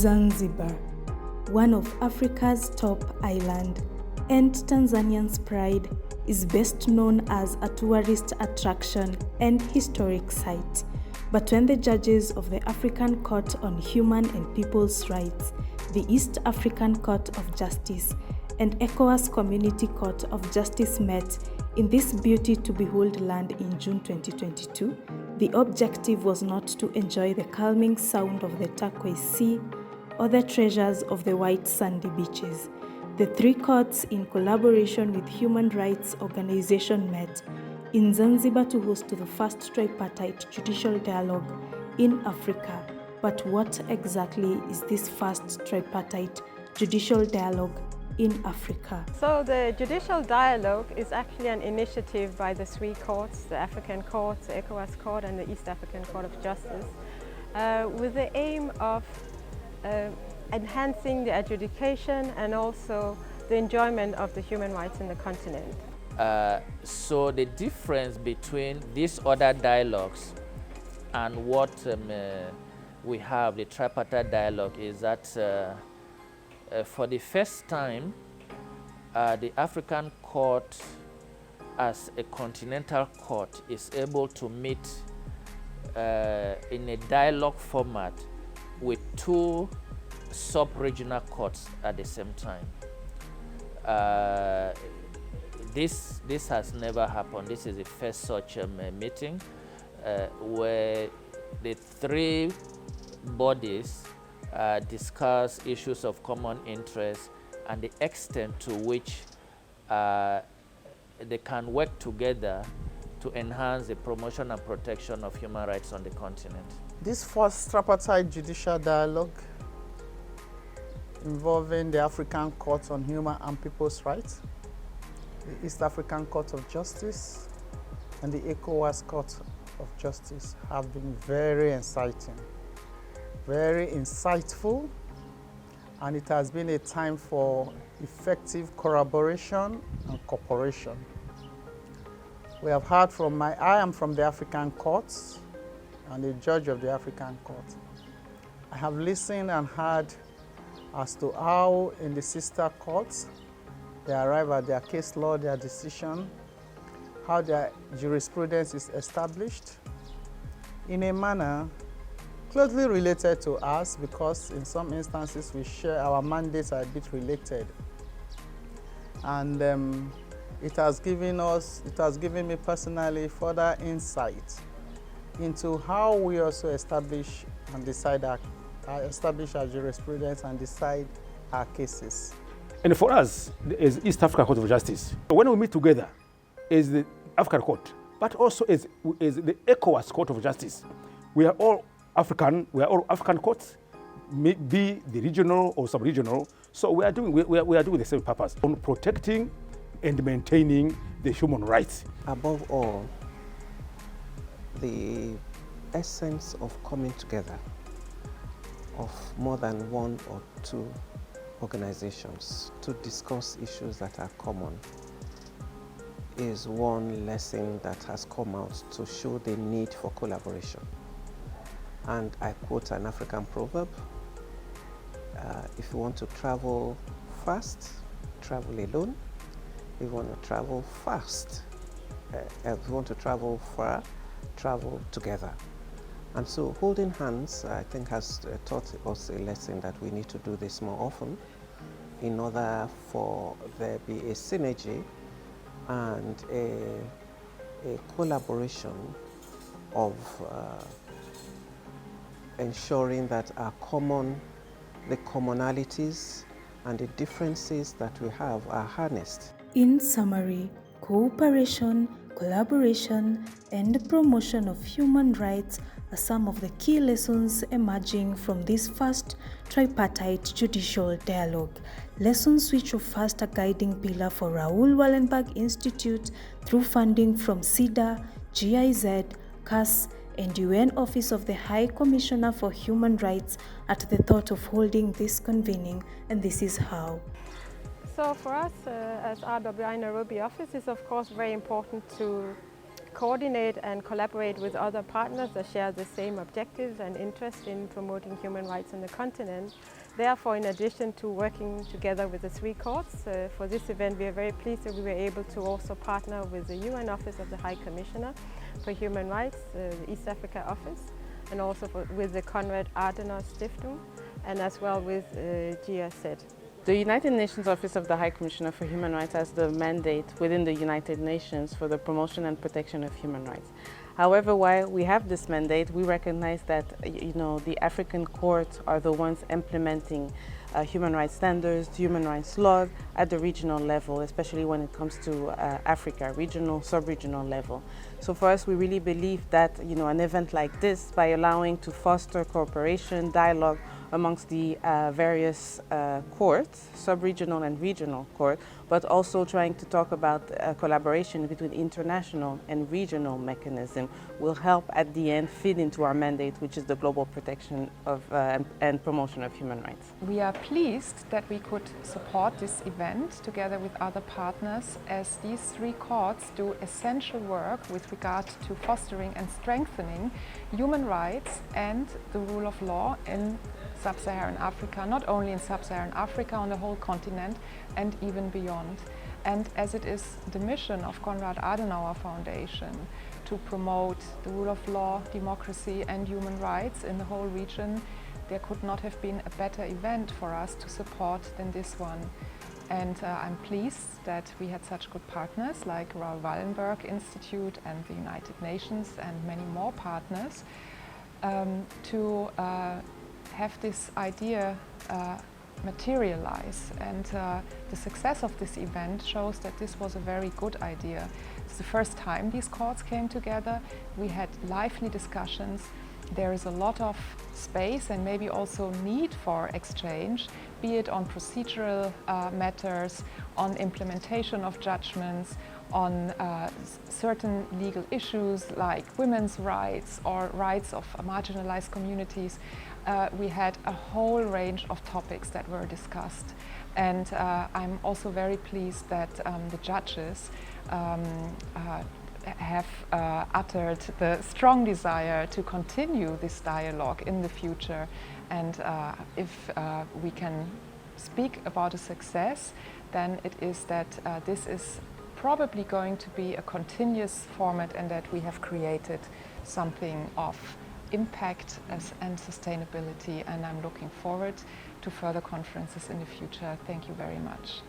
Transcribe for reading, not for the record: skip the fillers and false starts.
Zanzibar, one of Africa's top island and Tanzanians' pride, is best known as a tourist attraction and historic site. But when the judges of the African Court on Human and People's Rights, the East African Court of Justice, and ECOWAS Community Court of Justice met in this beauty to behold land in June 2022, the objective was not to enjoy the calming sound of the turquoise sea or the treasures of the white sandy beaches. The three courts, in collaboration with human rights organizations, met in Zanzibar to host the first Tripartite Judicial Dialogue in Africa. But what exactly is this first Tripartite Judicial Dialogue in Africa? So the Judicial Dialogue is actually an initiative by the three courts, the African Court, the ECOWAS Court and the East African Court of Justice, with the aim of enhancing the adjudication and also the enjoyment of the human rights in the continent. So the difference between these other dialogues and what we have, the Tripartite Dialogue, is that for the first time, the African Court as a continental court is able to meet in a dialogue format with two sub-regional courts at the same time. This has never happened. This is the first such meeting where the three bodies discuss issues of common interest and the extent to which they can work together to enhance the promotion and protection of human rights on the continent. This first Tripartite Judicial Dialogue involving the African Court on Human and People's Rights, the East African Court of Justice, and the ECOWAS Court of Justice have been very exciting, very insightful, and it has been a time for effective collaboration and cooperation. We have heard from I am from the African courts and the judge of the African court. I have listened and heard as to how in the sister courts they arrive at their case law, their decision, how their jurisprudence is established in a manner closely related to us, because in some instances we share our mandates are a bit related. And it has given me personally further insight into how we also establish and decide establish our jurisprudence and decide our cases. And for us, as East African Court of Justice, when we meet together as the African Court, but also as the ECOWAS Court of Justice, we are all African courts, be the regional or sub-regional. So we are doing the same purpose on protecting and maintaining the human rights. Above all, the essence of coming together of more than one or two organizations to discuss issues that are common is one lesson that has come out to show the need for collaboration. And I quote an African proverb, if you want to travel fast, travel alone. If you want to travel fast, if you want to travel far, travel together. And so holding hands, I think, has taught us a lesson that we need to do this more often in order for there be a synergy and a collaboration of ensuring that the commonalities and the differences that we have are harnessed. In summary, cooperation, collaboration, and promotion of human rights are some of the key lessons emerging from this first Tripartite Judicial Dialogue. Lessons which will first a guiding pillar for Raoul Wallenberg Institute through funding from SIDA, GIZ, CAS, and UN Office of the High Commissioner for Human Rights at the thought of holding this convening, and this is how. So for us as RWI Nairobi office, it's of course very important to coordinate and collaborate with other partners that share the same objectives and interest in promoting human rights on the continent. Therefore, in addition to working together with the three courts, for this event we are very pleased that we were able to also partner with the UN Office of the High Commissioner for Human Rights, the East Africa Office, and also with the Konrad-Adenauer-Stiftung, and as well with GRZ. The United Nations Office of the High Commissioner for Human Rights has the mandate within the United Nations for the promotion and protection of human rights. However, while we have this mandate, we recognize that the African courts are the ones implementing human rights standards, human rights laws at the regional level, especially when it comes to Africa, regional, sub-regional level. So for us, we really believe that an event like this, by allowing to foster cooperation, dialogue amongst the various courts, sub-regional and regional court, but also trying to talk about collaboration between international and regional mechanism will help at the end fit into our mandate, which is the global protection of and promotion of human rights. We are pleased that we could support this event together with other partners, as these three courts do essential work with regard to fostering and strengthening human rights and the rule of law in Sub-Saharan Africa, not only in Sub-Saharan Africa, on the whole continent and even beyond. And as it is the mission of Konrad-Adenauer Foundation to promote the rule of law, democracy and human rights in the whole region, there could not have been a better event for us to support than this one. And I'm pleased that we had such good partners like Raoul Wallenberg Institute and the United Nations and many more partners to have this idea materialize. And the success of this event shows that this was a very good idea. It's the first time these courts came together. We had lively discussions. There is a lot of space and maybe also need for exchange, be it on procedural matters, on implementation of judgments, on certain legal issues like women's rights or rights of marginalized communities. We had a whole range of topics that were discussed, and I'm also very pleased that the judges have uttered the strong desire to continue this dialogue in the future. And if we can speak about a success, then it is that this is probably going to be a continuous format, and that we have created something of impact and sustainability. And I'm looking forward to further conferences in the future. Thank you very much.